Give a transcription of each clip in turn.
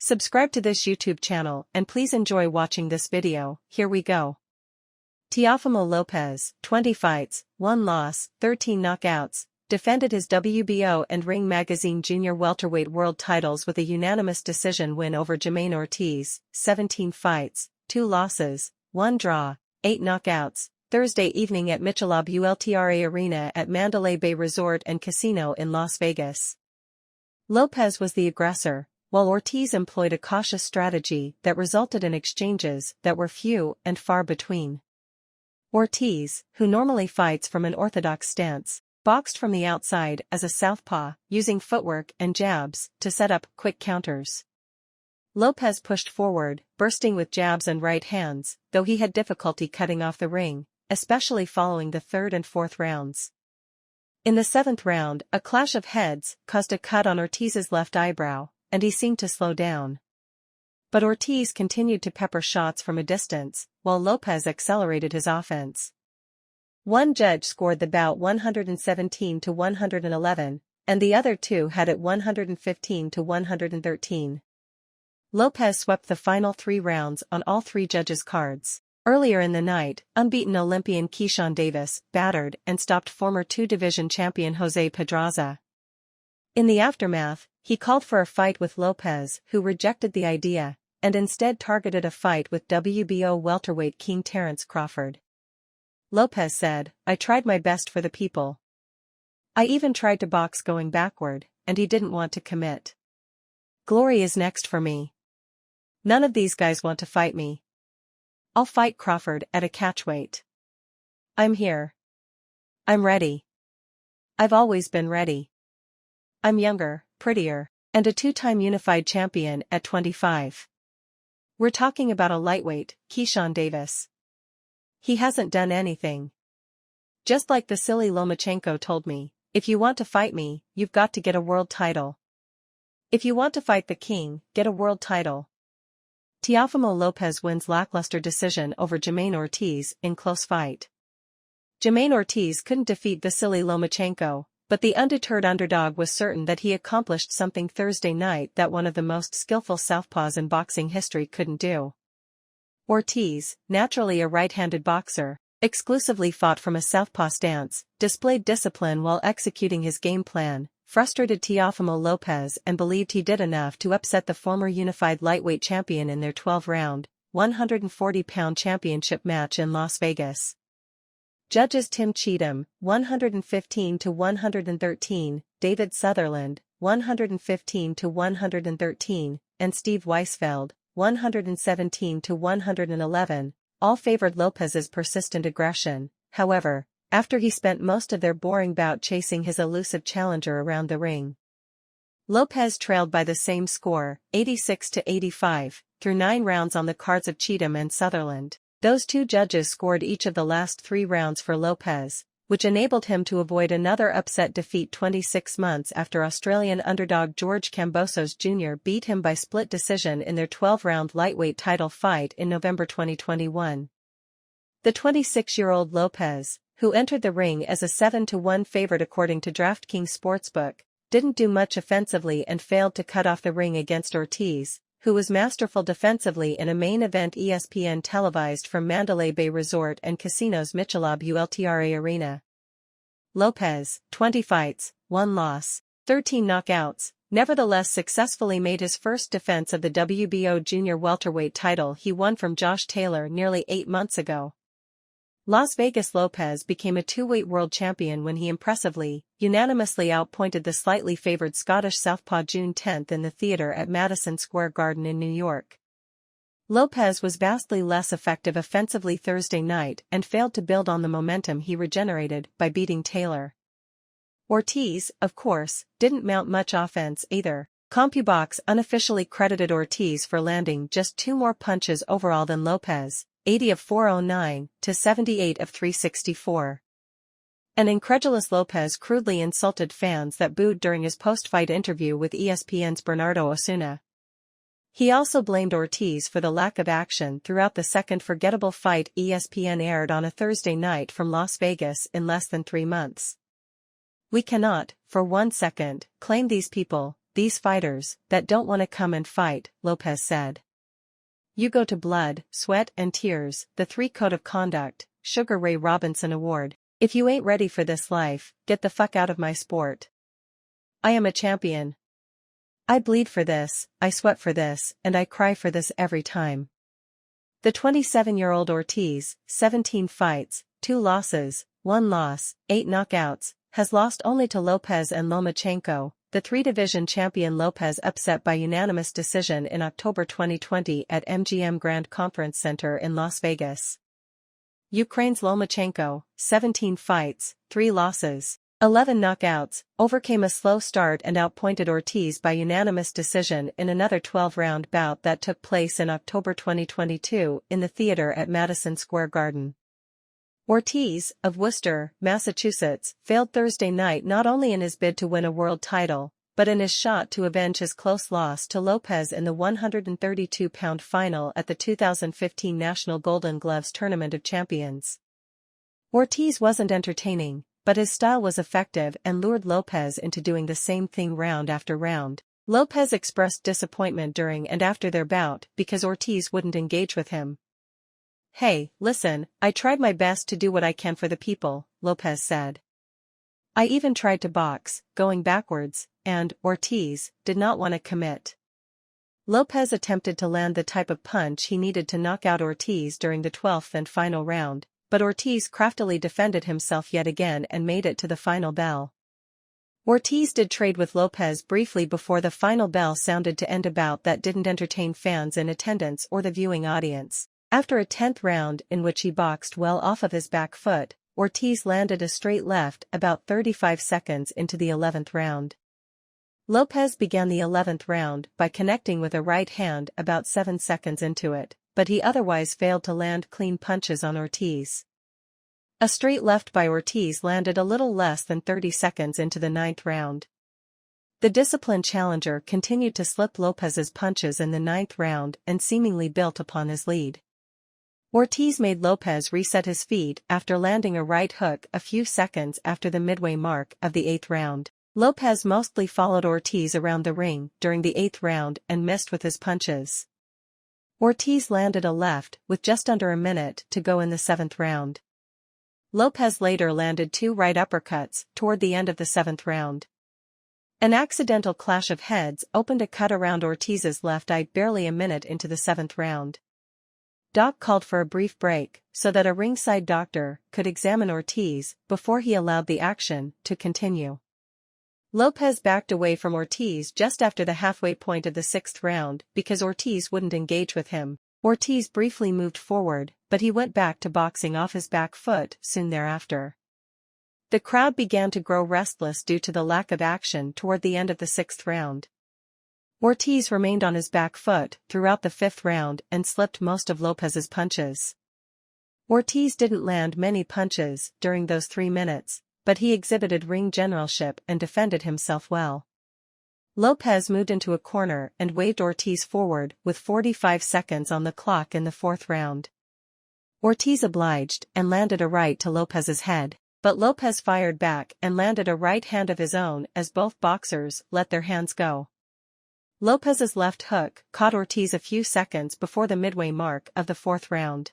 Subscribe to this YouTube channel and please enjoy watching this video. Here we go. Teofimo Lopez, 20 fights, 1 loss, 13 knockouts, defended his WBO and Ring Magazine Junior Welterweight World titles with a unanimous decision win over Jamaine Ortiz, 17 fights, 2 losses, 1 draw, 8 knockouts, Thursday evening at Michelob ULTRA Arena at Mandalay Bay Resort and Casino in Las Vegas. Lopez was the aggressor, while Ortiz employed a cautious strategy that resulted in exchanges that were few and far between. Ortiz, who normally fights from an orthodox stance, boxed from the outside as a southpaw, using footwork and jabs to set up quick counters. Lopez pushed forward, bursting with jabs and right hands, though he had difficulty cutting off the ring, especially following the third and fourth rounds. In the 7th round, a clash of heads caused a cut on Ortiz's left eyebrow, and he seemed to slow down. But Ortiz continued to pepper shots from a distance, while Lopez accelerated his offense. One judge scored the bout 117-111, and the other two had it 115-113. Lopez swept the final 3 rounds on all 3 judges' cards. Earlier in the night, unbeaten Olympian Keyshawn Davis battered and stopped former 2-division champion Jose Pedraza. In the aftermath, he called for a fight with Lopez, who rejected the idea, and instead targeted a fight with WBO welterweight king Terence Crawford. Lopez said, "I tried my best for the people. I even tried to box going backward, and he didn't want to commit. Glory is next for me. None of these guys want to fight me. I'll fight Crawford at a catchweight. I'm here. I'm ready. I've always been ready. I'm younger, prettier, and a 2-time unified champion at 25. We're talking about a lightweight, Keyshawn Davis. He hasn't done anything. Just like the silly Lomachenko told me, if you want to fight me, you've got to get a world title. If you want to fight the king, get a world title." Teofimo Lopez wins lackluster decision over Jamaine Ortiz in close fight. Jamaine Ortiz couldn't defeat the silly Lomachenko, but the undeterred underdog was certain that he accomplished something Thursday night that one of the most skillful southpaws in boxing history couldn't do. Ortiz, naturally a right-handed boxer, exclusively fought from a southpaw stance, displayed discipline while executing his game plan, frustrated Teofimo Lopez and believed he did enough to upset the former unified lightweight champion in their 12-round, 140-pound championship match in Las Vegas. Judges Tim Cheatham, 115-113, David Sutherland, 115-113, and Steve Weisfeld, 117-111, all favored Lopez's persistent aggression. However, after he spent most of their boring bout chasing his elusive challenger around the ring, Lopez trailed by the same score, 86-85, through 9 rounds on the cards of Cheatham and Sutherland. Those 2 judges scored each of the last 3 rounds for Lopez, which enabled him to avoid another upset defeat 26 months after Australian underdog George Kambosos Jr. beat him by split decision in their 12-round lightweight title fight in November 2021. The 26-year-old Lopez, who entered the ring as a 7-1 favorite according to DraftKings Sportsbook, didn't do much offensively and failed to cut off the ring against Ortiz, who was masterful defensively in a main event ESPN televised from Mandalay Bay Resort and Casino's Michelob ULTRA Arena. Lopez, 20 fights, 1 loss, 13 knockouts, nevertheless successfully made his first defense of the WBO junior welterweight title he won from Josh Taylor nearly 8 months ago. Las Vegas Lopez became a 2-weight world champion when he impressively, unanimously outpointed the slightly favored Scottish southpaw June 10 in the theater at Madison Square Garden in New York. Lopez was vastly less effective offensively Thursday night and failed to build on the momentum he regenerated by beating Taylor. Ortiz, of course, didn't mount much offense either. CompuBox unofficially credited Ortiz for landing just 2 more punches overall than Lopez, 80 of 409 to 78 of 364. An incredulous Lopez crudely insulted fans that booed during his post-fight interview with ESPN's Bernardo Osuna. He also blamed Ortiz for the lack of action throughout the second forgettable fight ESPN aired on a Thursday night from Las Vegas in less than 3 months. "We cannot, for 1 second, claim these people," these fighters that don't want to come and fight, Lopez said. You go to blood, sweat and tears, the 3 Code of Conduct, Sugar Ray Robinson Award. If you ain't ready for this life, get the fuck out of my sport. I am a champion. I bleed for this, I sweat for this, and I cry for this every time. The 27-year-old Ortiz, 17 fights, 2 losses, 1 loss, 8 knockouts, has lost only to Lopez and Lomachenko. The 3-division champion Lopez upset by unanimous decision in October 2020 at MGM Grand Conference Center in Las Vegas. Ukraine's Lomachenko, 17 fights, 3 losses, 11 knockouts, overcame a slow start and outpointed Ortiz by unanimous decision in another 12-round bout that took place in October 2022 in the theater at Madison Square Garden. Ortiz, of Worcester, Massachusetts, failed Thursday night not only in his bid to win a world title, but in his shot to avenge his close loss to Lopez in the 132-pound final at the 2015 National Golden Gloves Tournament of Champions. Ortiz wasn't entertaining, but his style was effective and lured Lopez into doing the same thing round after round. Lopez expressed disappointment during and after their bout because Ortiz wouldn't engage with him. Hey, listen, I tried my best to do what I can for the people, Lopez said. I even tried to box, going backwards, and Ortiz did not want to commit. Lopez attempted to land the type of punch he needed to knock out Ortiz during the 12th and final round, but Ortiz craftily defended himself yet again and made it to the final bell. Ortiz did trade with Lopez briefly before the final bell sounded to end a bout that didn't entertain fans in attendance or the viewing audience. After a 10th round in which he boxed well off of his back foot, Ortiz landed a straight left about 35 seconds into the 11th round. Lopez began the 11th round by connecting with a right hand about 7 seconds into it, but he otherwise failed to land clean punches on Ortiz. A straight left by Ortiz landed a little less than 30 seconds into the 9th round. The disciplined challenger continued to slip Lopez's punches in the 9th round and seemingly built upon his lead. Ortiz made Lopez reset his feet after landing a right hook a few seconds after the midway mark of the 8th round. Lopez mostly followed Ortiz around the ring during the 8th round and missed with his punches. Ortiz landed a left with just under a minute to go in the 7th round. Lopez later landed 2 right uppercuts toward the end of the 7th round. An accidental clash of heads opened a cut around Ortiz's left eye barely a minute into the 7th round. Doc called for a brief break so that a ringside doctor could examine Ortiz before he allowed the action to continue. Lopez backed away from Ortiz just after the halfway point of the 6th round because Ortiz wouldn't engage with him. Ortiz briefly moved forward, but he went back to boxing off his back foot soon thereafter. The crowd began to grow restless due to the lack of action toward the end of the 6th round. Ortiz remained on his back foot throughout the 5th round and slipped most of Lopez's punches. Ortiz didn't land many punches during those 3 minutes, but he exhibited ring generalship and defended himself well. Lopez moved into a corner and waved Ortiz forward with 45 seconds on the clock in the 4th round. Ortiz obliged and landed a right to Lopez's head, but Lopez fired back and landed a right hand of his own as both boxers let their hands go. Lopez's left hook caught Ortiz a few seconds before the midway mark of the 4th round.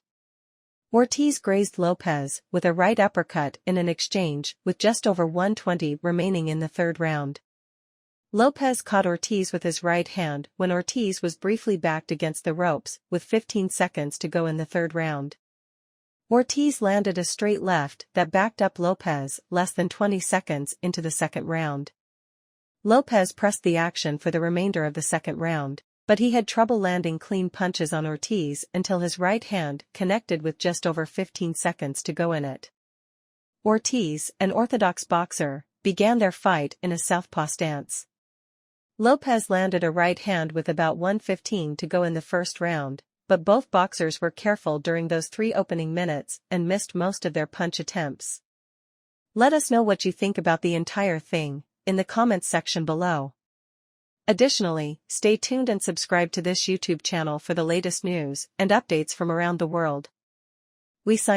Ortiz grazed Lopez with a right uppercut in an exchange with just over 1:20 remaining in the 3rd round. Lopez caught Ortiz with his right hand when Ortiz was briefly backed against the ropes with 15 seconds to go in the 3rd round. Ortiz landed a straight left that backed up Lopez less than 20 seconds into the 2nd round. Lopez pressed the action for the remainder of the 2nd round, but he had trouble landing clean punches on Ortiz until his right hand connected with just over 15 seconds to go in it. Ortiz, an orthodox boxer, began their fight in a southpaw stance. Lopez landed a right hand with about 1:15 to go in the 1st round, but both boxers were careful during those 3 opening minutes and missed most of their punch attempts. Let us know what you think about the entire thing in the comments section below. Additionally, stay tuned and subscribe to this YouTube channel for the latest news and updates from around the world. We sign out.